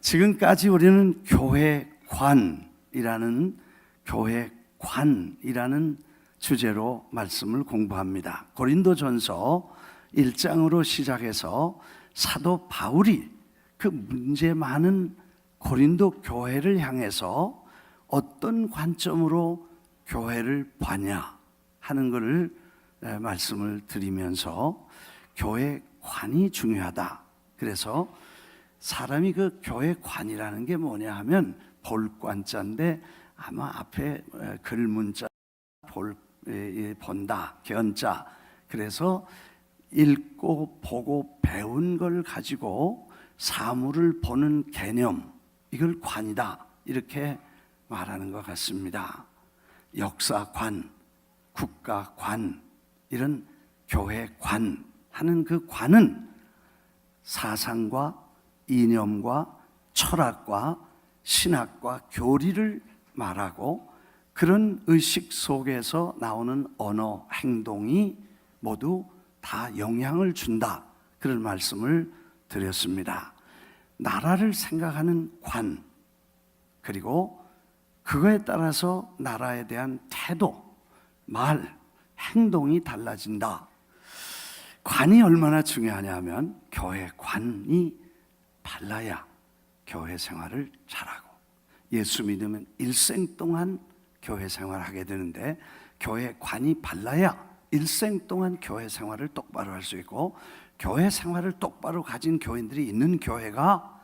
지금까지 우리는 교회관이라는 주제로 말씀을 공부합니다. 고린도전서 1장으로 시작해서 사도 바울이 그 문제 많은 고린도 교회를 향해서 어떤 관점으로 교회를 보냐 하는 것을 말씀을 드리면서 교회관이 중요하다. 그래서 사람이 그 교회관이라는 게 뭐냐 하면 볼관자인데 아마 앞에 글문자 본다, 견자. 그래서 읽고 보고 배운 걸 가지고 사물을 보는 개념, 이걸 관이다 이렇게 말하는 것 같습니다. 역사관, 국가관, 이런 교회관 하는 그 관은 사상과 이념과 철학과 신학과 교리를 말하고 그런 의식 속에서 나오는 언어, 행동이 모두 다 영향을 준다, 그런 말씀을 드렸습니다. 나라를 생각하는 관, 그리고 그거에 따라서 나라에 대한 태도, 말, 행동이 달라진다. 관이 얼마나 중요하냐면 교회관이 달라야 교회 생활을 잘하고, 예수 믿으면 일생 동안 교회 생활을 하게 되는데 교회관이 발라야 일생 동안 교회 생활을 똑바로 할 수 있고, 교회 생활을 똑바로 가진 교인들이 있는 교회가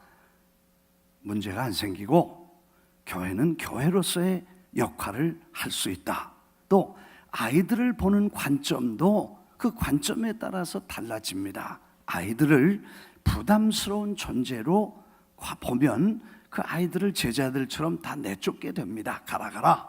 문제가 안 생기고 교회는 교회로서의 역할을 할 수 있다. 또 아이들을 보는 관점도 그 관점에 따라서 달라집니다. 아이들을 부담스러운 존재로 보면 그 아이들을 제자들처럼 다 내쫓게 됩니다. 가라.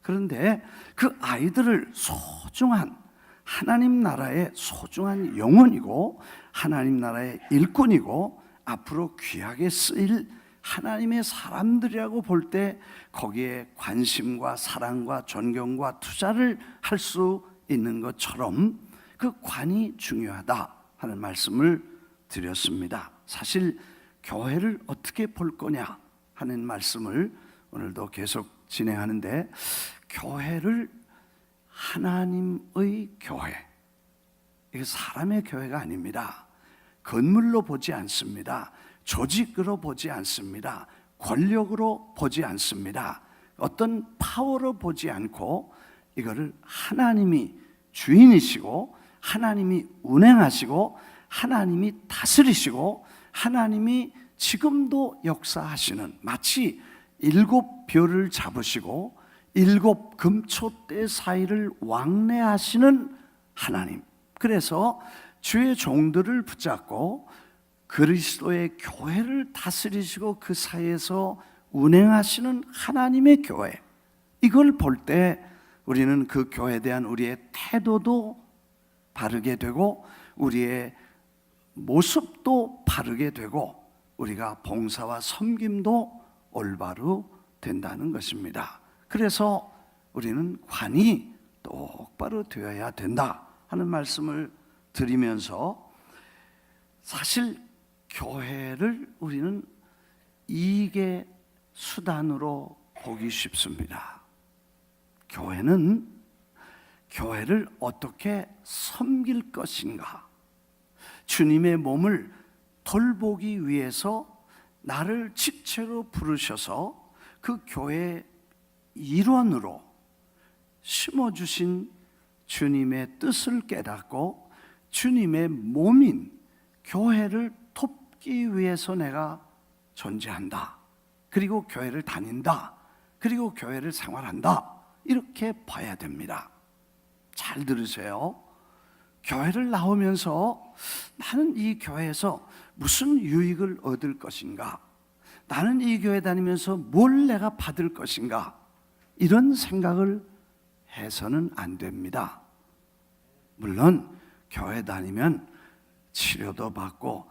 그런데 그 아이들을 소중한 하나님 나라의 소중한 영혼이고 하나님 나라의 일꾼이고 앞으로 귀하게 쓰일 하나님의 사람들이라고 볼 때 거기에 관심과 사랑과 존경과 투자를 할 수 있는 것처럼 그 관이 중요하다 하는 말씀을 드렸습니다. 사실 교회를 어떻게 볼 거냐 하는 말씀을 오늘도 계속 진행하는데, 교회를 하나님의 교회, 이게 사람의 교회가 아닙니다. 건물로 보지 않습니다. 조직으로 보지 않습니다. 권력으로 보지 않습니다. 어떤 파워로 보지 않고 이거를 하나님이 주인이시고 하나님이 운행하시고 하나님이 다스리시고 하나님이 지금도 역사하시는, 마치 7별을 잡으시고 7금초대 사이를 왕래하시는 하나님. 그래서 주의 종들을 붙잡고 그리스도의 교회를 다스리시고 그 사이에서 운행하시는 하나님의 교회, 이걸 볼 때 우리는 그 교회에 대한 우리의 태도도 바르게 되고 우리의 모습도 바르게 되고 우리가 봉사와 섬김도 올바로 된다는 것입니다. 그래서 우리는 관이 똑바로 되어야 된다 하는 말씀을 드리면서, 사실 교회를 우리는 이익의 수단으로 보기 쉽습니다. 교회를 어떻게 섬길 것인가, 주님의 몸을 돌보기 위해서 나를 직체로 부르셔서 그 교회의 일원으로 심어주신 주님의 뜻을 깨닫고 주님의 몸인 교회를 돕기 위해서 내가 존재한다, 그리고 교회를 다닌다, 그리고 교회를 생활한다, 이렇게 봐야 됩니다. 잘 들으세요. 교회를 나오면서 나는 이 교회에서 무슨 유익을 얻을 것인가, 나는 이 교회 다니면서 뭘 내가 받을 것인가, 이런 생각을 해서는 안 됩니다. 물론 교회 다니면 치료도 받고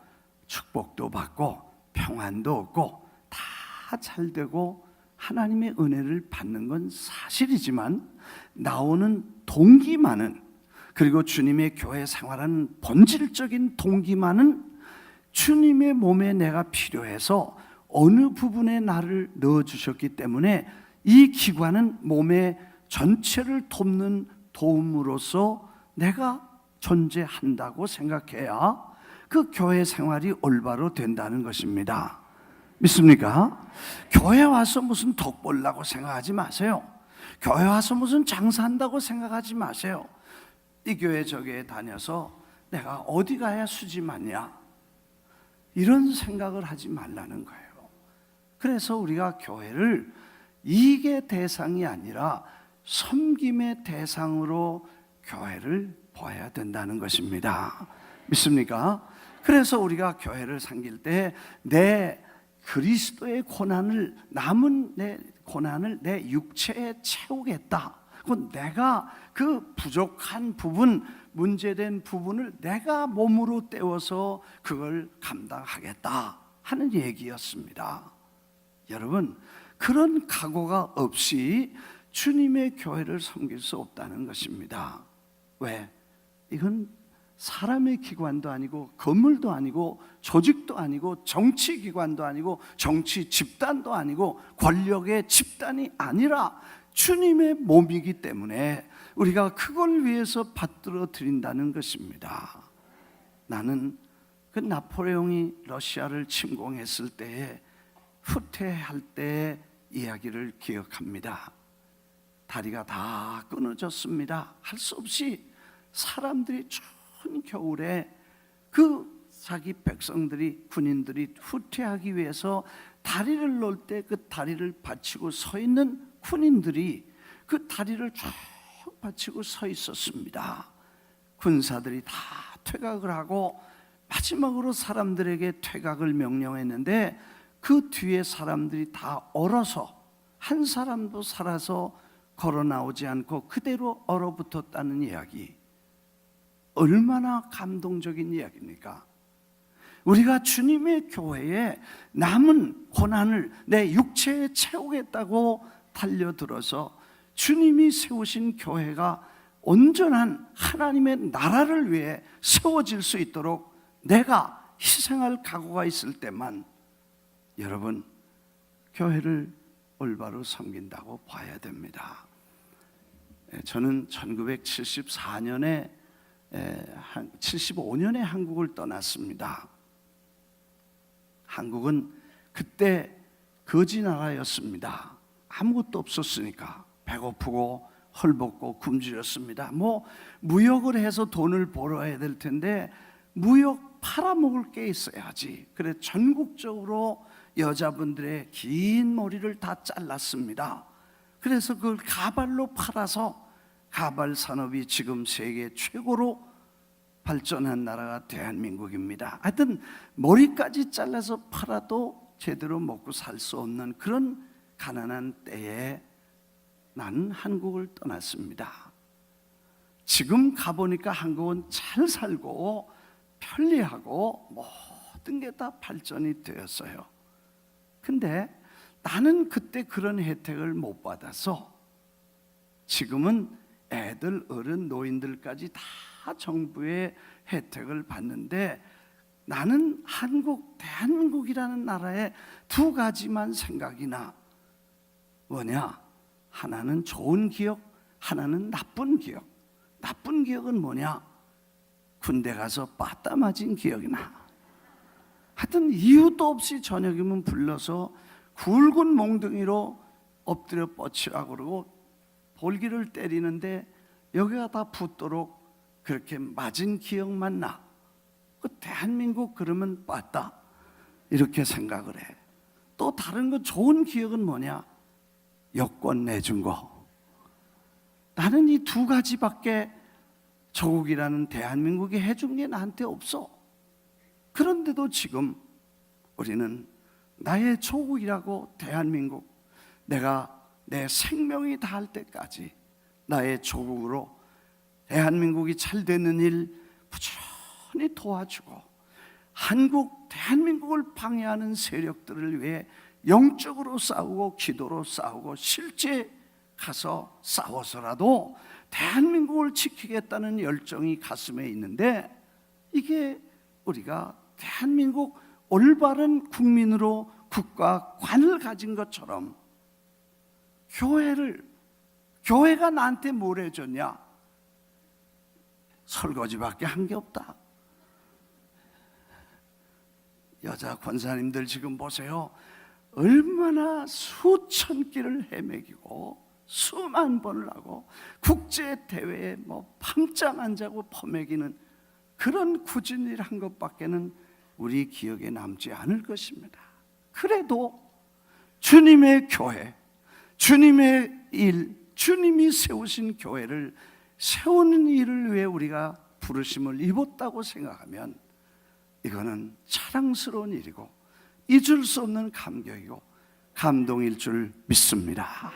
축복도 받고 평안도 얻고 다 잘 되고 하나님의 은혜를 받는 건 사실이지만, 나오는 동기만은, 그리고 주님의 교회 생활하는 본질적인 동기만은 주님의 몸에 내가 필요해서 어느 부분에 나를 넣어주셨기 때문에 이 기관은 몸의 전체를 돕는 도움으로서 내가 존재한다고 생각해야 그 교회 생활이 올바로 된다는 것입니다. 믿습니까? 교회 와서 무슨 덕 보려고 생각하지 마세요. 교회 와서 무슨 장사한다고 생각하지 마세요. 이 교회 저 교회 다녀서 내가 어디 가야 수지 많냐, 이런 생각을 하지 말라는 거예요. 그래서 우리가 교회를 이익의 대상이 아니라 섬김의 대상으로 교회를 봐야 된다는 것입니다. 믿습니까? 그래서 우리가 교회를 섬길 때 내 그리스도의 고난을, 남은 내 고난을 내 육체에 채우겠다. 그건 내가 그 부족한 부분, 문제된 부분을 내가 몸으로 때워서 그걸 감당하겠다 하는 얘기였습니다. 여러분, 그런 각오가 없이 주님의 교회를 섬길 수 없다는 것입니다. 왜? 이건 사람의 기관도 아니고 건물도 아니고 조직도 아니고 정치기관도 아니고 정치 집단도 아니고 권력의 집단이 아니라 주님의 몸이기 때문에 우리가 그걸 위해서 받들어 드린다는 것입니다. 나는 그 나폴레옹이 러시아를 침공했을 때에 후퇴할 때의 이야기를 기억합니다. 다리가 다 끊어졌습니다. 할 수 없이 사람들이 추운 겨울에 그 자기 백성들이, 군인들이 후퇴하기 위해서 다리를 놓을 때 그 다리를 받치고 서 있는 군인들이 그 다리를 쭉 받치고 서 있었습니다. 군사들이 다 퇴각을 하고 마지막으로 사람들에게 퇴각을 명령했는데 그 뒤에 사람들이 다 얼어서 한 사람도 살아서 걸어 나오지 않고 그대로 얼어붙었다는 이야기, 얼마나 감동적인 이야기입니까? 우리가 주님의 교회에 남은 고난을 내 육체에 채우겠다고 달려들어서 주님이 세우신 교회가 온전한 하나님의 나라를 위해 세워질 수 있도록 내가 희생할 각오가 있을 때만 여러분, 교회를 올바로 섬긴다고 봐야 됩니다. 저는 1974년에 75년에 한국을 떠났습니다. 한국은 그때 거지 나라였습니다. 아무것도 없었으니까 배고프고 헐벗고 굶주렸습니다. 무역을 해서 돈을 벌어야 될 텐데 무역 팔아먹을 게 있어야지. 그래 전국적으로 여자분들의 긴 머리를 다 잘랐습니다. 그래서 그걸 가발로 팔아서 가발 산업이 지금 세계 최고로 발전한 나라가 대한민국입니다. 하여튼 머리까지 잘라서 팔아도 제대로 먹고 살 수 없는 그런 가난한 때에 나는 한국을 떠났습니다. 지금 가보니까 한국은 잘 살고 편리하고 모든 게 다 발전이 되었어요. 근데 나는 그때 그런 혜택을 못 받아서 지금은 애들, 어른, 노인들까지 다 정부의 혜택을 받는데 나는 대한민국이라는 나라에 두 가지만 생각이 나. 뭐냐? 하나는 좋은 기억, 하나는 나쁜 기억. 나쁜 기억은 뭐냐? 군대 가서 빠따 맞은 기억이 나. 하여튼 이유도 없이 저녁이면 불러서 굵은 몽둥이로 엎드려 뻗치라고 그러고 볼기를 때리는데 여기가 다 붓도록 그렇게 맞은 기억만 나. 그 대한민국 그러면 빠따 이렇게 생각을 해. 또 다른 거 좋은 기억은 뭐냐? 여권 내준 거. 나는 이 두 가지밖에 조국이라는 대한민국이 해준 게 나한테 없어. 그런데도 지금 우리는 나의 조국이라고 대한민국, 내가 내 생명이 다할 때까지 나의 조국으로 대한민국이 잘 되는 일 부지런히 도와주고 대한민국을 방해하는 세력들을 위해 영적으로 싸우고 기도로 싸우고 실제 가서 싸워서라도 대한민국을 지키겠다는 열정이 가슴에 있는데 이게 우리가 대한민국 올바른 국민으로 국과 관을 가진 것처럼 교회가 나한테 뭘 해줬냐? 설거지밖에 한 게 없다. 여자 권사님들 지금 보세요. 얼마나 수천 끼를 헤매기고 수만 번을 하고 국제대회에 밤잠 안 자고 퍼매기는 그런 굳은 일 한 것밖에는 우리 기억에 남지 않을 것입니다. 그래도 주님의 교회, 주님의 일, 주님이 세우신 교회를 세우는 일을 위해 우리가 부르심을 입었다고 생각하면 이거는 자랑스러운 일이고 잊을 수 없는 감격이고 감동일 줄 믿습니다.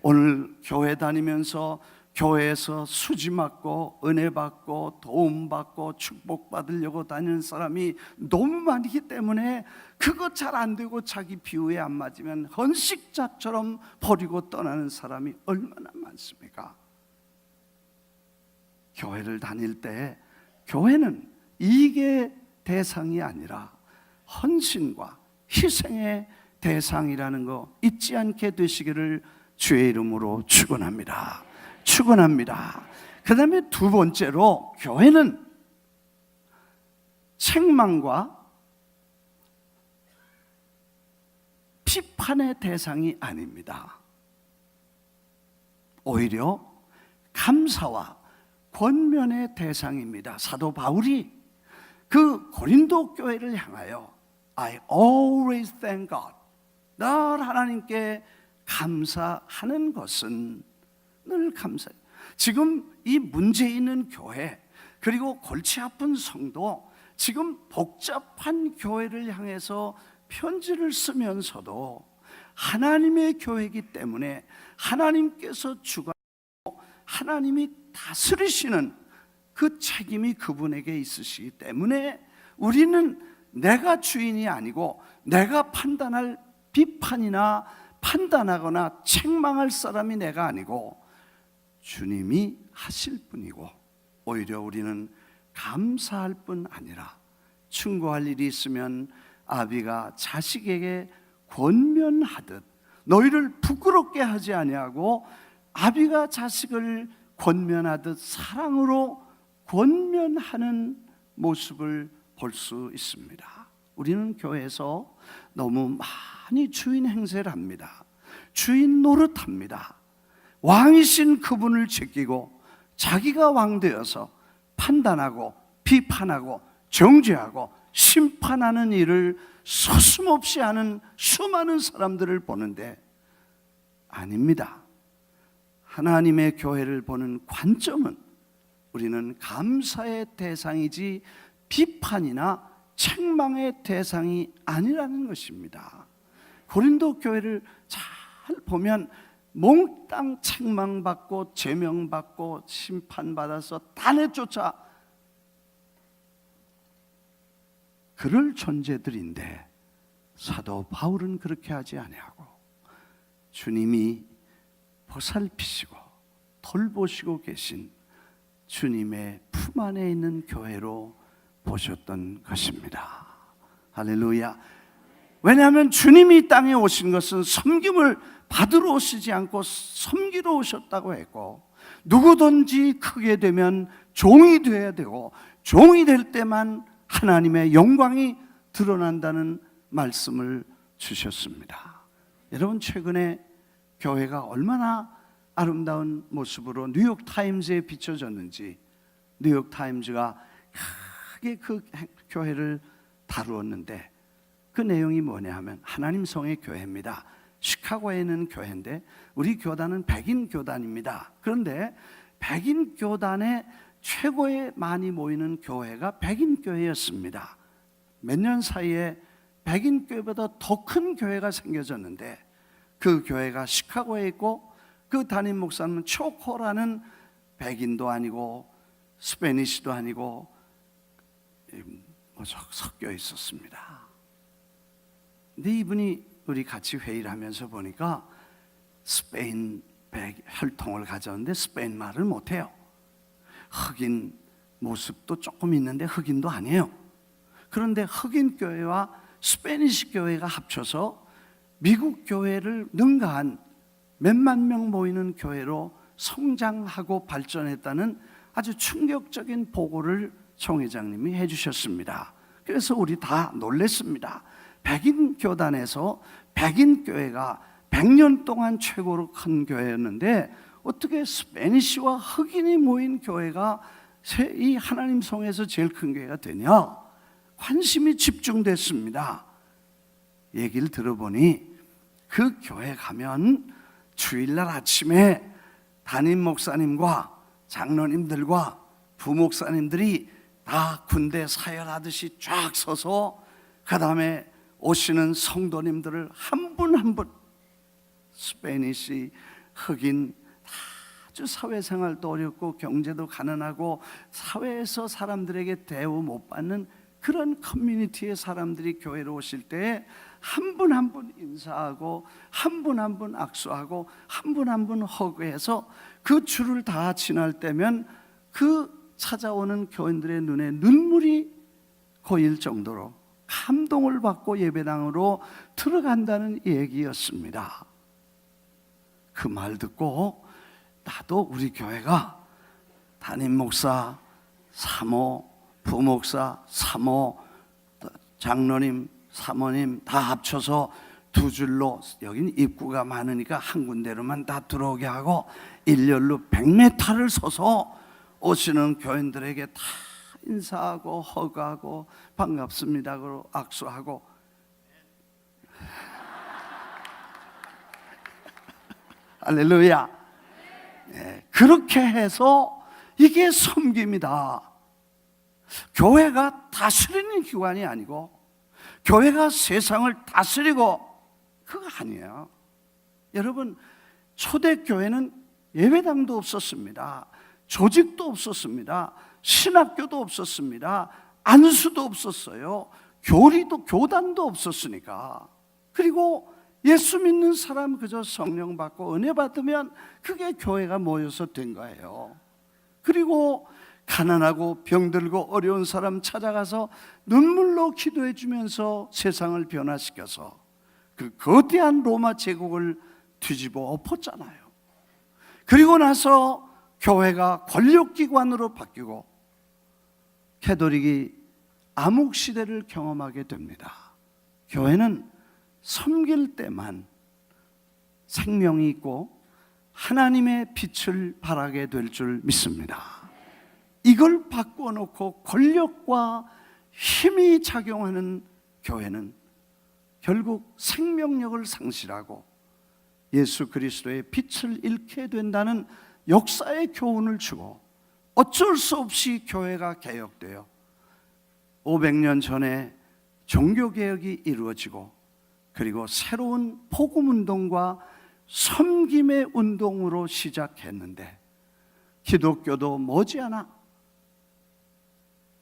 오늘 교회 다니면서 교회에서 수지 맞고 은혜 받고 도움 받고 축복 받으려고 다니는 사람이 너무 많기 때문에 그거 잘 안 되고 자기 비유에 안 맞으면 헌식자처럼 버리고 떠나는 사람이 얼마나 많습니까? 교회를 다닐 때 교회는 이익의 대상이 아니라 헌신과 희생의 대상이라는 거 잊지 않게 되시기를 주의 이름으로 축원합니다. 축원합니다. 그 다음에 두 번째로 교회는 책망과 비판의 대상이 아닙니다. 오히려 감사와 권면의 대상입니다. 사도 바울이 그 고린도 교회를 향하여 I always thank God, 늘 하나님께 감사하는 것은 늘 감사해요. 지금 이 문제 있는 교회, 그리고 골치 아픈 성도, 지금 복잡한 교회를 향해서 편지를 쓰면서도 하나님의 교회이기 때문에 하나님께서 주관하고 하나님이 다스리시는 그 책임이 그분에게 있으시기 때문에 우리는 내가 주인이 아니고 내가 판단할 비판이나 판단하거나 책망할 사람이 내가 아니고 주님이 하실 뿐이고, 오히려 우리는 감사할 뿐 아니라 충고할 일이 있으면 아비가 자식에게 권면하듯 너희를 부끄럽게 하지 아니하고 아비가 자식을 권면하듯 사랑으로 권면하는 모습을 볼 수 있습니다. 우리는 교회에서 너무 많이 주인 행세를 합니다. 주인 노릇합니다. 왕이신 그분을 제끼고 자기가 왕되어서 판단하고 비판하고 정죄하고 심판하는 일을 서슴없이 하는 수많은 사람들을 보는데 아닙니다. 하나님의 교회를 보는 관점은 우리는 감사의 대상이지 비판이나 책망의 대상이 아니라는 것입니다. 고린도 교회를 잘 보면 몽땅 책망받고 제명받고 심판받아서 다 내쫓아 그럴 존재들인데 사도 바울은 그렇게 하지 아니하고 주님이 보살피시고 돌보시고 계신 주님의 품 안에 있는 교회로 보셨던 것입니다. 할렐루야. 왜냐하면 주님이 이 땅에 오신 것은 섬김을 받으러 오시지 않고 섬기러 오셨다고 했고, 누구든지 크게 되면 종이 되어야 되고 종이 될 때만 하나님의 영광이 드러난다는 말씀을 주셨습니다. 여러분, 최근에 교회가 얼마나 아름다운 모습으로 뉴욕타임즈에 비춰졌는지, 뉴욕타임즈가 크게 그 교회를 다루었는데 그 내용이 뭐냐 하면 하나님 성의 교회입니다. 시카고에 있는 교회인데 우리 교단은 백인 교단입니다. 그런데 백인 교단에 최고에 많이 모이는 교회가 백인 교회였습니다. 몇 년 사이에 백인 교회보다 더 큰 교회가 생겨졌는데 그 교회가 시카고에 있고 그 담임 목사는 초코라는 백인도 아니고 스페니시도 아니고 섞여 있었습니다. 근데 이분이 우리 같이 회의를 하면서 보니까 스페인 혈통을 가졌는데 스페인 말을 못해요. 흑인 모습도 조금 있는데 흑인도 아니에요. 그런데 흑인 교회와 스페니시 교회가 합쳐서 미국 교회를 능가한 몇만 명 모이는 교회로 성장하고 발전했다는 아주 충격적인 보고를 총회장님이 해주셨습니다. 그래서 우리 다 놀랬습니다. 백인 교단에서 백인 교회가 100년 동안 최고로 큰 교회였는데 어떻게 스페니시와 흑인이 모인 교회가 이 하나님 성에서 제일 큰 교회가 되냐? 관심이 집중됐습니다. 얘기를 들어보니 그 교회 가면 주일날 아침에 담임 목사님과 장로님들과 부목사님들이 다 군대 사열하듯이 쫙 서서 그 다음에 오시는 성도님들을 한 분 한 분 스페니시, 흑인 아주 사회생활도 어렵고 경제도 가난하고 사회에서 사람들에게 대우 못 받는 그런 커뮤니티의 사람들이 교회로 오실 때 한 분 한 분 인사하고 한 분 한 분 악수하고 한 분 한 분 허그해서 그 줄을 다 지날 때면 그 찾아오는 교인들의 눈에 눈물이 고일 정도로 감동을 받고 예배당으로 들어간다는 얘기였습니다. 그 말 듣고 나도 우리 교회가 담임 목사, 사모, 부목사, 사모, 장로님, 사모님 다 합쳐서 두 줄로, 여긴 입구가 많으니까 한 군데로만 다 들어오게 하고 일렬로 100m를 서서 오시는 교인들에게 다 인사하고 허그하고 반갑습니다 그러고 악수하고 할렐루야. 네, 그렇게 해서 이게 섬김이다. 교회가 다스리는 기관이 아니고 교회가 세상을 다스리고 그거 아니에요. 여러분, 초대교회는 예배당도 없었습니다. 조직도 없었습니다. 신학교도 없었습니다. 안수도 없었어요. 교리도 교단도 없었으니까. 그리고 예수 믿는 사람 그저 성령 받고 은혜 받으면 그게 교회가 모여서 된 거예요. 그리고 가난하고 병들고 어려운 사람 찾아가서 눈물로 기도해 주면서 세상을 변화시켜서 그 거대한 로마 제국을 뒤집어 엎었잖아요. 그리고 나서 교회가 권력기관으로 바뀌고 캐톨릭이 암흑시대를 경험하게 됩니다. 교회는 섬길 때만 생명이 있고 하나님의 빛을 발하게 될 줄 믿습니다. 이걸 바꾸어 놓고 권력과 힘이 작용하는 교회는 결국 생명력을 상실하고 예수 그리스도의 빛을 잃게 된다는 역사의 교훈을 주고 어쩔 수 없이 교회가 개혁되어 500년 전에 종교개혁이 이루어지고 그리고 새로운 복음운동과 섬김의 운동으로 시작했는데 기독교도 머지않아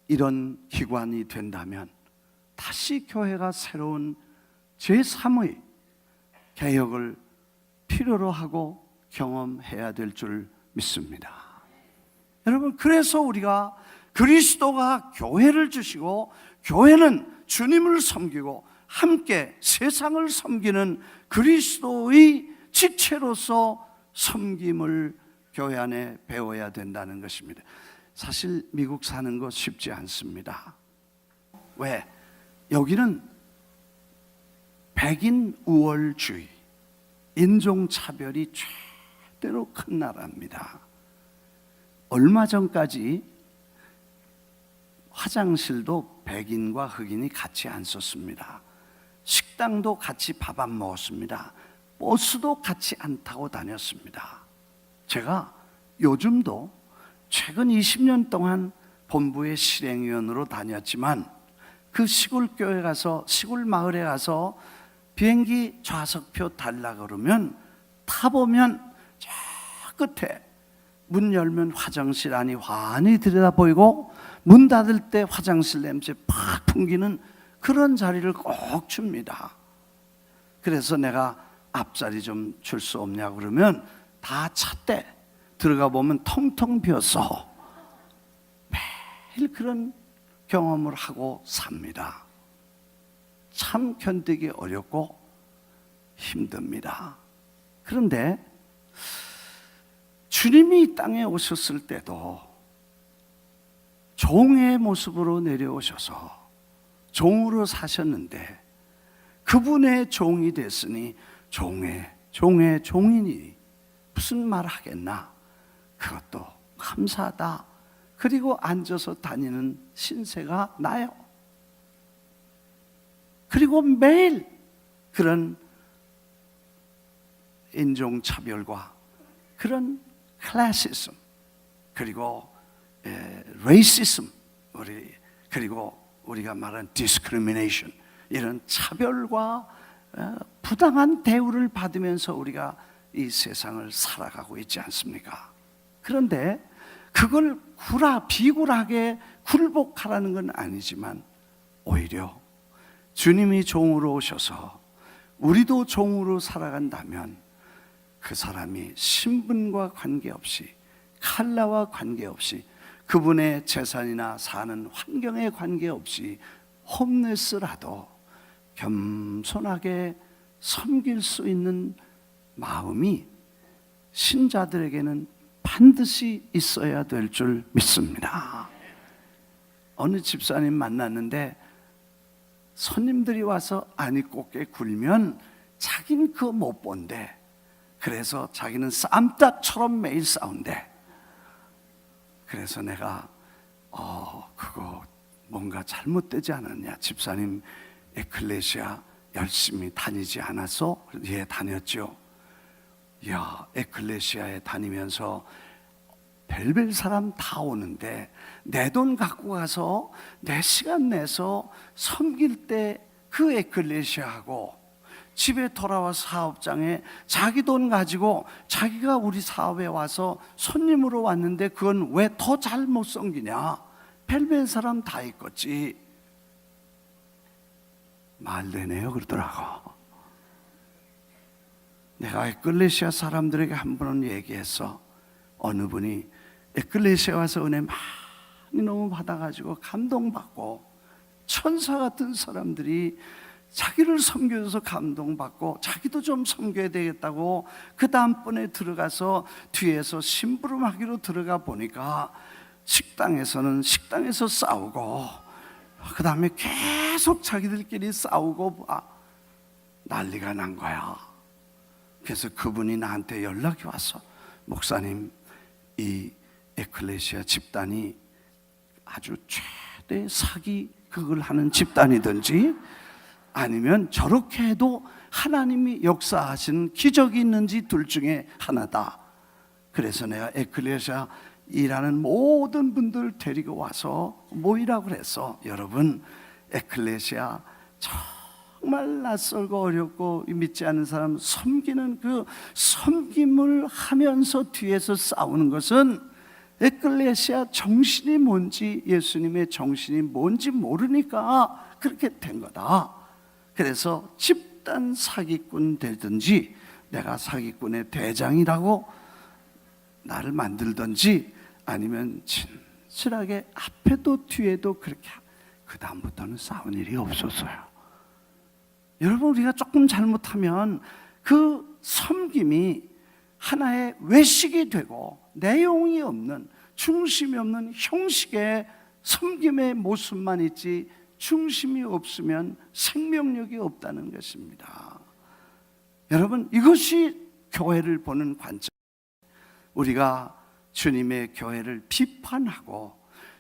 이런 기관이 된다면 다시 교회가 새로운 제3의 개혁을 필요로 하고 경험해야 될 줄 믿습니다. 여러분, 그래서 우리가 그리스도가 교회를 주시고 교회는 주님을 섬기고 함께 세상을 섬기는 그리스도의 지체로서 섬김을 교회 안에 배워야 된다는 것입니다. 사실 미국 사는 거 쉽지 않습니다. 왜? 여기는 백인 우월주의, 인종차별이 최대로 큰 나라입니다. 얼마 전까지 화장실도 백인과 흑인이 같이 안 썼습니다. 식당도 같이 밥 안 먹었습니다. 버스도 같이 안 타고 다녔습니다. 제가 요즘도 최근 20년 동안 본부의 실행위원으로 다녔지만 그 시골 교회 가서 시골 마을에 가서 비행기 좌석표 달라 그러면 타보면 저 끝에 문 열면 화장실 안이 환히 들여다 보이고 문 닫을 때 화장실 냄새 팍 풍기는 그런 자리를 꼭 줍니다. 그래서 내가 앞자리 좀 줄 수 없냐 그러면 다 찼대. 들어가 보면 텅텅 비어서 매일 그런 경험을 하고 삽니다. 참 견디기 어렵고 힘듭니다. 그런데 주님이 이 땅에 오셨을 때도 종의 모습으로 내려오셔서 종으로 사셨는데 그분의 종이 됐으니 종의 종이니 무슨 말 하겠나? 그것도 감사하다. 그리고 앉아서 다니는 신세가 나요. 그리고 매일 그런 인종차별과 그런 클래시즘 그리고 레이시즘 그리고 우리가 말하는 디스크리미네이션 이런 차별과 부당한 대우를 받으면서 우리가 이 세상을 살아가고 있지 않습니까? 그런데 그걸 비굴하게 굴복하라는 건 아니지만 오히려 주님이 종으로 오셔서 우리도 종으로 살아간다면 그 사람이 신분과 관계없이 컬러와 관계없이 그분의 재산이나 사는 환경에 관계없이 홈레스라도 겸손하게 섬길 수 있는 마음이 신자들에게는 반드시 있어야 될 줄 믿습니다. 어느 집사님 만났는데 손님들이 와서 안이 곱게 굴면 자기는 그거 못 본대. 그래서 자기는 쌈딱처럼 매일 싸운대. 그래서 내가 그거 뭔가 잘못되지 않았냐? 집사님 에클레시아 열심히 다니지 않았어? 예, 다녔죠. 야, 에클레시아에 다니면서 별별 사람 다 오는데 내 돈 갖고 가서 내 시간 내서 섬길 때 그 에클레시아하고 집에 돌아와 사업장에 자기 돈 가지고 자기가 우리 사업에 와서 손님으로 왔는데 그건 왜 더 잘 못 섬기냐? 별별 사람 다 있겠지. 말되네요 그러더라고. 내가 에클레시아 사람들에게 한 번은 얘기했어. 어느 분이 에클레시아 와서 은혜 많이 너무 받아가지고 감동받고 천사 같은 사람들이 자기를 섬겨줘서 감동받고 자기도 좀 섬겨야 되겠다고 그 다음번에 들어가서 뒤에서 심부름하기로 들어가 보니까 식당에서 싸우고 그 다음에 계속 자기들끼리 싸우고 난리가 난 거야. 그래서 그분이 나한테 연락이 왔어. 목사님, 이 에클레시아 집단이 아주 최대 사기 그걸 하는 집단이든지 아니면 저렇게 해도 하나님이 역사하신 기적이 있는지 둘 중에 하나다. 그래서 내가 에클레시아 일하는 모든 분들 데리고 와서 모이라고 그랬어. 여러분, 에클레시아 정말 낯설고 어렵고 믿지 않는 사람 섬기는 그 섬김을 하면서 뒤에서 싸우는 것은 에클레시아 정신이 뭔지 예수님의 정신이 뭔지 모르니까 그렇게 된 거다. 그래서 집단 사기꾼 되든지 내가 사기꾼의 대장이라고 나를 만들든지 아니면 진실하게 앞에도 뒤에도 그렇게 그 다음부터는 싸운 일이 없었어요. 여러분, 우리가 조금 잘못하면 그 섬김이 하나의 외식이 되고 내용이 없는 중심이 없는 형식의 섬김의 모습만 있지 중심이 없으면 생명력이 없다는 것입니다. 여러분, 이것이 교회를 보는 관점. 우리가 주님의 교회를 비판하고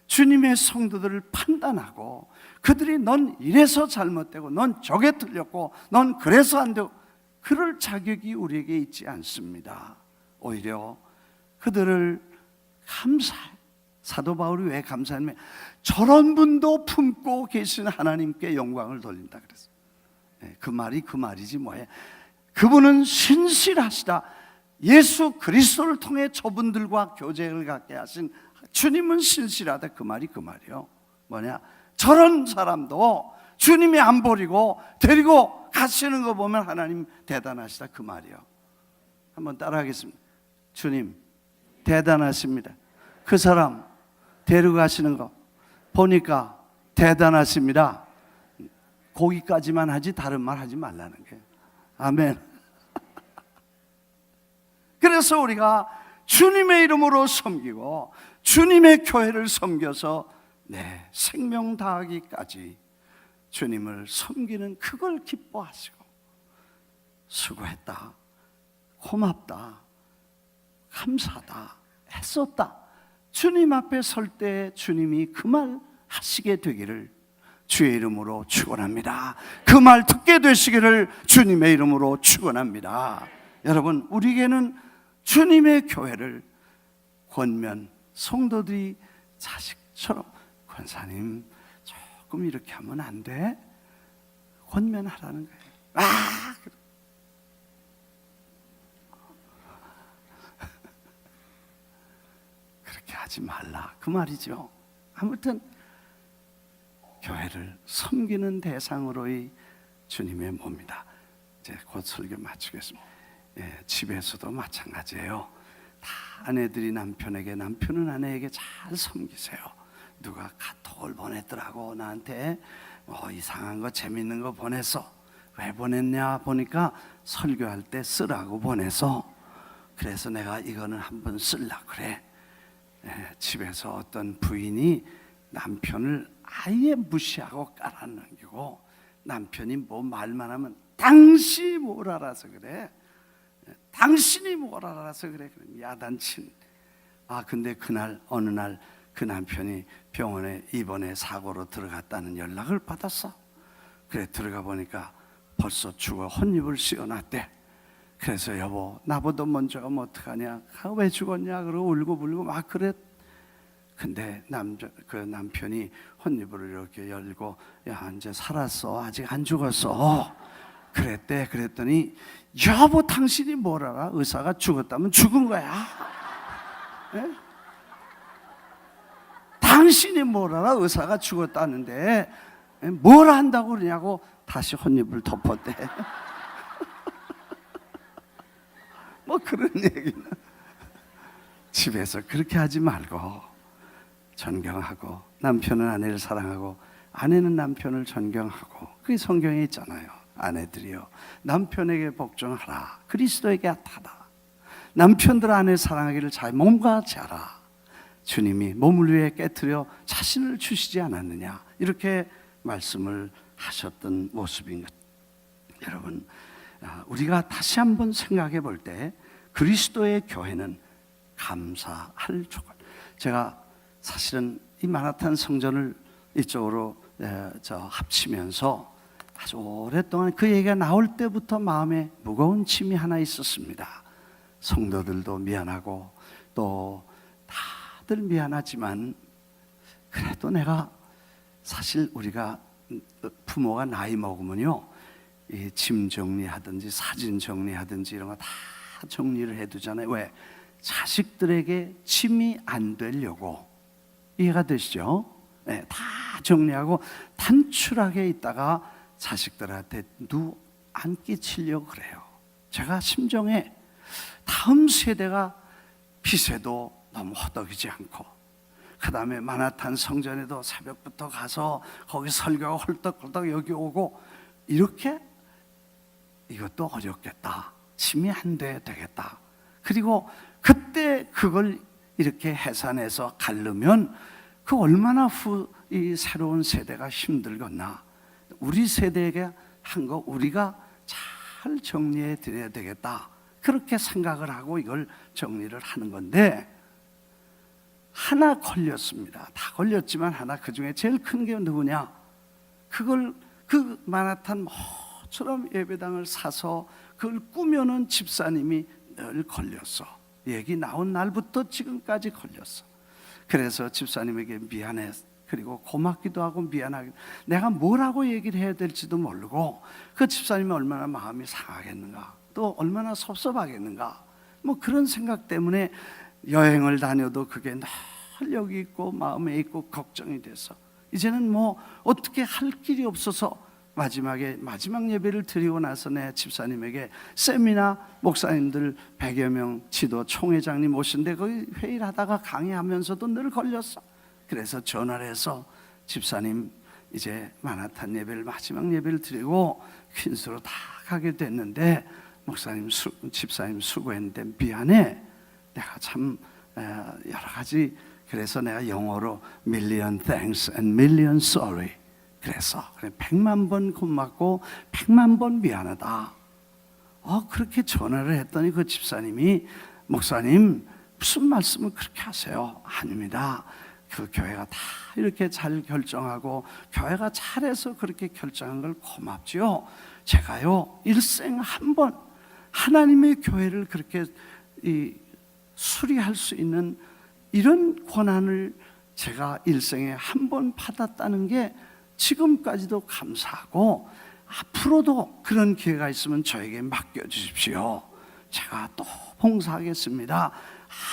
주님의 성도들을 판단하고 그들이 넌 이래서 잘못되고 넌 저게 틀렸고 넌 그래서 안 되고 그럴 자격이 우리에게 있지 않습니다. 오히려 그들을 감사해. 사도 바울이 왜 감사하냐면 저런 분도 품고 계신 하나님께 영광을 돌린다 그랬어요. 그 말이 그 말이지 뭐예요. 그분은 신실하시다. 예수 그리스도를 통해 저분들과 교제를 갖게 하신 주님은 신실하다. 그 말이 그 말이요. 뭐냐? 저런 사람도 주님이 안 버리고 데리고 가시는 거 보면 하나님 대단하시다. 그 말이요. 한번 따라하겠습니다. 주님 대단하십니다. 그 사람 데리고 가시는 거 보니까 대단하십니다. 거기까지만 하지 다른 말 하지 말라는 게. 아멘. 그래서 우리가 주님의 이름으로 섬기고 주님의 교회를 섬겨서 내 생명 다하기까지 주님을 섬기는 그걸 기뻐하시고, 수고했다, 고맙다, 감사하다, 했었다, 주님 앞에 설 때 주님이 그 말 하시게 되기를 주의 이름으로 축원합니다. 그 말 듣게 되시기를 주님의 이름으로 축원합니다. 여러분, 우리에게는 주님의 교회를 권면, 성도들이 자식처럼, 권사님 조금 이렇게 하면 안 돼? 권면하라는 거예요. 그렇게 하지 말라 그 말이죠. 아무튼 교회를 섬기는 대상으로의 주님의 몸이다. 이제 곧 설교 마치겠습니다. 집에서도 마찬가지예요. 다 아내들이 남편에게, 남편은 아내에게 잘 섬기세요. 누가 카톡을 보냈더라고, 나한테 이상한 거 재밌는 거 보냈어. 왜 보냈냐 보니까 설교할 때 쓰라고 보내서, 그래서 내가 이거는 한번 쓰려고 그래. 집에서 어떤 부인이 남편을 아예 무시하고 깔아넘기고, 남편이 뭐 말만 하면 당신이 뭘 알아서 그래, 당신이 뭘 알아서 그래, 야단친. 근데 그날 어느 날 그 남편이 병원에 입원해 사고로 들어갔다는 연락을 받았어. 그래 들어가 보니까 벌써 죽어 혼입을 씌워놨대. 그래서 여보, 나보다 먼저 가면 어떡하냐, 왜 죽었냐 그러고 울고불고 막 그래. 근데 그 남편이 혼입을 이렇게 열고, 야 이제 살았어, 아직 안 죽었어 그랬대. 그랬더니 여보, 당신이 뭘 알아, 의사가 죽었다면 죽은 거야. 네? 당신이 뭘 알아, 의사가 죽었다는데 뭘 한다고 그러냐고 다시 혼입을 덮었대. 뭐 그런 얘기는. 집에서 그렇게 하지 말고 존경하고, 남편은 아내를 사랑하고 아내는 남편을 존경하고, 그게 성경에 있잖아요. 아내들이요, 남편에게 복종하라, 그리스도에게 하라. 남편들 아내 사랑하기를 잘 몸과 자라. 주님이 몸을 위해 깨트려 자신을 주시지 않았느냐, 이렇게 말씀을 하셨던 모습인 것. 여러분, 우리가 다시 한번 생각해 볼 때 그리스도의 교회는 감사할 조건. 제가 사실은 이 마나탄 성전을 이쪽으로 합치면서 아주 오랫동안 그 얘기가 나올 때부터 마음에 무거운 짐이 하나 있었습니다. 성도들도 미안하고 또 다들 미안하지만, 그래도 내가, 사실 우리가 부모가 나이 먹으면요, 이 짐 정리하든지 사진 정리하든지 이런 거 다 정리를 해두잖아요. 왜? 자식들에게 짐이 안 되려고. 이해가 되시죠? 네, 다 정리하고 단출하게 있다가 자식들한테 누 안 끼치려고 그래요. 제가 심정에 다음 세대가 빚에도 너무 허덕이지 않고, 그 다음에 마나탄 성전에도 새벽부터 가서 거기 설교하고 헐떡헐떡 여기 오고, 이렇게 이것도 어렵겠다, 짐이 안 돼 되겠다. 그리고 그때 그걸 이렇게 해산해서 가르면 그 얼마나 이 새로운 세대가 힘들겠나. 우리 세대에게 한 거 우리가 잘 정리해 드려야 되겠다, 그렇게 생각을 하고 이걸 정리를 하는 건데, 하나 걸렸습니다. 다 걸렸지만 하나, 그 중에 제일 큰 게 누구냐, 그걸 그 마나탄 모처럼 예배당을 사서 그걸 꾸며놓은 집사님이 늘 걸렸어. 얘기 나온 날부터 지금까지 걸렸어. 그래서 집사님에게 미안해, 그리고 고맙기도 하고 미안하기도, 내가 뭐라고 얘기를 해야 될지도 모르고, 그 집사님이 얼마나 마음이 상하겠는가, 또 얼마나 섭섭하겠는가, 뭐 그런 생각 때문에 여행을 다녀도 그게 늘 여기 있고 마음에 있고 걱정이 돼서, 이제는 뭐 어떻게 할 길이 없어서 마지막 예배를 드리고 나서 내 집사님에게 세미나 목사님들 100여 명 지도 총회장님 오신데 거기 회의를 하다가 강의하면서도 늘 걸렸어. 그래서 전화를 해서 집사님 이제 마나탄 예배를 마지막 예배를 드리고 퀸스로 다 가게 됐는데 목사님, 집사님 수고했는데 미안해. 내가 참 여러 가지 그래서 내가 영어로 million thanks and million sorry 그래서 100만 번 고맙고 100만 번 미안하다. 그렇게 전화를 했더니 그 집사님이 목사님 무슨 말씀을 그렇게 하세요? 아닙니다. 그 교회가 다 이렇게 잘 결정하고 교회가 잘해서 그렇게 결정한 걸 고맙지요. 제가요 일생 한 번 하나님의 교회를 그렇게 수리할 수 있는 이런 권한을 제가 일생에 한 번 받았다는 게 지금까지도 감사하고 앞으로도 그런 기회가 있으면 저에게 맡겨주십시오. 제가 또 봉사하겠습니다.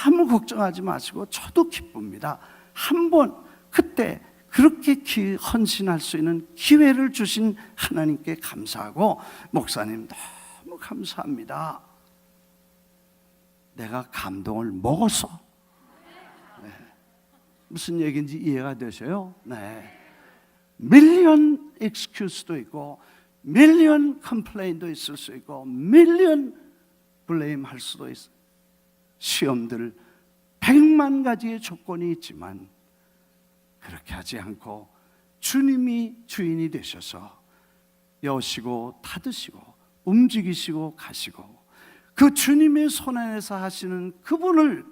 아무 걱정하지 마시고 저도 기쁩니다. 한 번 그때 그렇게 헌신할 수 있는 기회를 주신 하나님께 감사하고 목사님 너무 감사합니다. 내가 감동을 먹었어. 네. 무슨 얘기인지 이해가 되세요? 네. 밀리언 익스큐스도 있고 밀리언 컴플레인도 있을 수 있고 밀리언 블레임 할 수도 있어. 시험들 100만 가지의 조건이 있지만 그렇게 하지 않고 주님이 주인이 되셔서 여시고 타드시고 움직이시고 가시고 그 주님의 손 안에서 하시는 그분을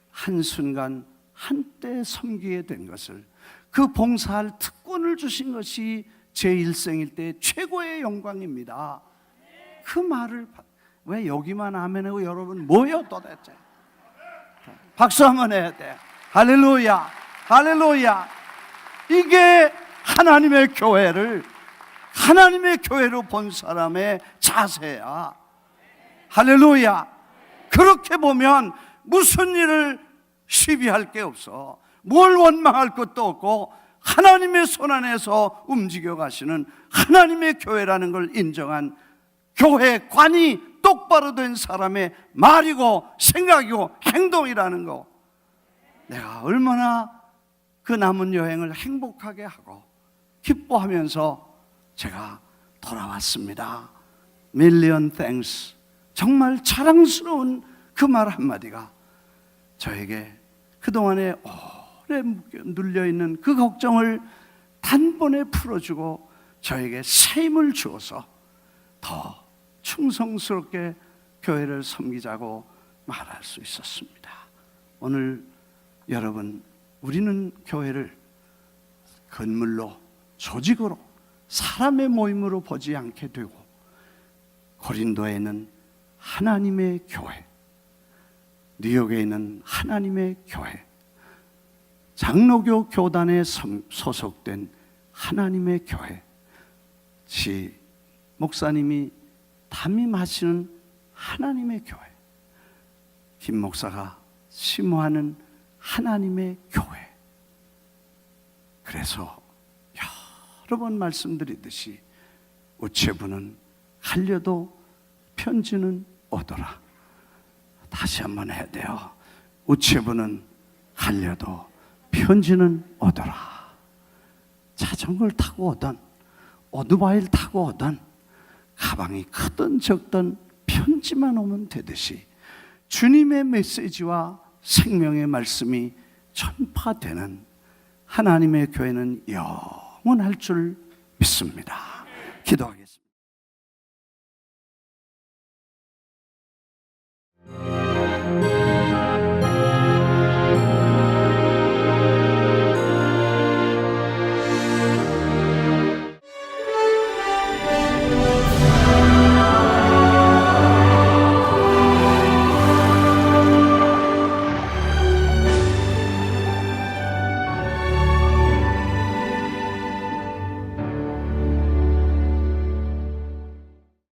한순간 한때 섬기게 된 것을 그 봉사할 특권을 주신 것이 제 일생일 때 최고의 영광입니다. 그 말을 왜 여기만 아멘하고 여러분 뭐요 도대체? 박수 한번 해야 돼. 할렐루야, 할렐루야. 이게 하나님의 교회를 하나님의 교회로 본 사람의 자세야. 할렐루야. 그렇게 보면 무슨 일을 시비할 게 없어. 뭘 원망할 것도 없고 하나님의 손 안에서 움직여 가시는 하나님의 교회라는 걸 인정한 교회관이 똑바로 된 사람의 말이고 생각이고 행동이라는 거. 내가 얼마나 그 남은 여행을 행복하게 하고 기뻐하면서 제가 돌아왔습니다. 밀리언 땡스. 정말 자랑스러운 그 말 한마디가 저에게 그동안에 오래 눌려있는 그 걱정을 단번에 풀어주고 저에게 새 힘을 주어서 더 충성스럽게 교회를 섬기자고 말할 수 있었습니다. 오늘 여러분, 우리는 교회를 건물로, 조직으로, 사람의 모임으로 보지 않게 되고 고린도에는 하나님의 교회, 뉴욕에 있는 하나님의 교회, 장로교 교단에 소속된 하나님의 교회, 목사님이 담임하시는 하나님의 교회, 김 목사가 심호하는 하나님의 교회. 그래서 여러 번 말씀드리듯이 우체부는 갈려도 편지는 오더라. 다시 한번 해야 돼요. 우체부는 갈려도 편지는 오더라. 자전거를 타고 오던 오토바이를 타고 오던 가방이 크든 적든 편지만 오면 되듯이 주님의 메시지와 생명의 말씀이 전파되는 하나님의 교회는 영원할 줄 믿습니다. 기도하겠습니다.